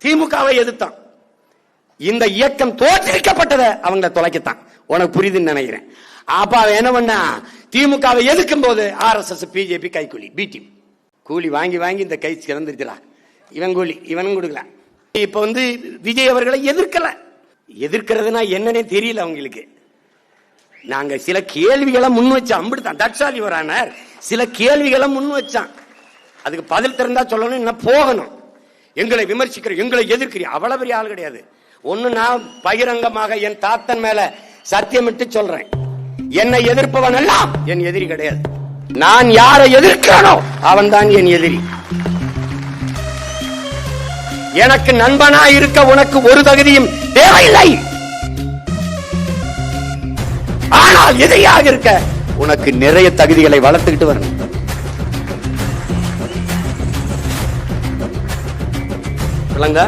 திமுகவை எதிர்த்தான். இந்த இயக்கம் தோற்றுவிக்கப்பட்டதை அவங்க தொலைக்கத்தான். உனக்கு புரியுதுன்னு நினைக்கிறேன். அப்ப அவன் என்ன பண்ணா, திமுகவை எதிர்க்கும் போது RSS பிஜேபி கைக்கூலி பீட்டிம் கூலி வாங்கி வாங்கி இந்த கை சிறந்துருக்கிறா. இவன் கூலி இவனும் கொடுக்கல. இப்ப விஜய் அவர்களை எதிர்க்கிறதுனா என்னன்னே தெரியல அவங்களுக்கு. நாங்க சில கேள்விகளை முன் வச்சோம். அம்பிடுதான் தட்சாலி வரானார் சில கேள்விகளை முன் வச்சான். அதுக்கு பதில் திறந்தா சொல்லணும், என்ன போகணும். எங்களை விமர்சிக்கிற, எங்களை எதிர்க்கிற அவ்வளவு பெரிய ஆள் கிடையாது. ஒண்ணு நான் பகிரங்கமாக என் தாத்தன் மேல சத்தியமிட்டு சொல்றேன், என்னை எதிர்ப்பவன் எல்லாம் என் எதிரி கிடையாது. நான் யாரை எதிர்க்கிறனோ அவன் தான் என் எதிரி. எனக்கு நண்பனா இருக்க உனக்கு ஒரு தகுதியும் தேவையில்லை. ஆனால் எதிரியாக இருக்க உனக்கு நிறைய தகுதிகளை வளர்த்துக்கிட்டு வரணும். விளங்க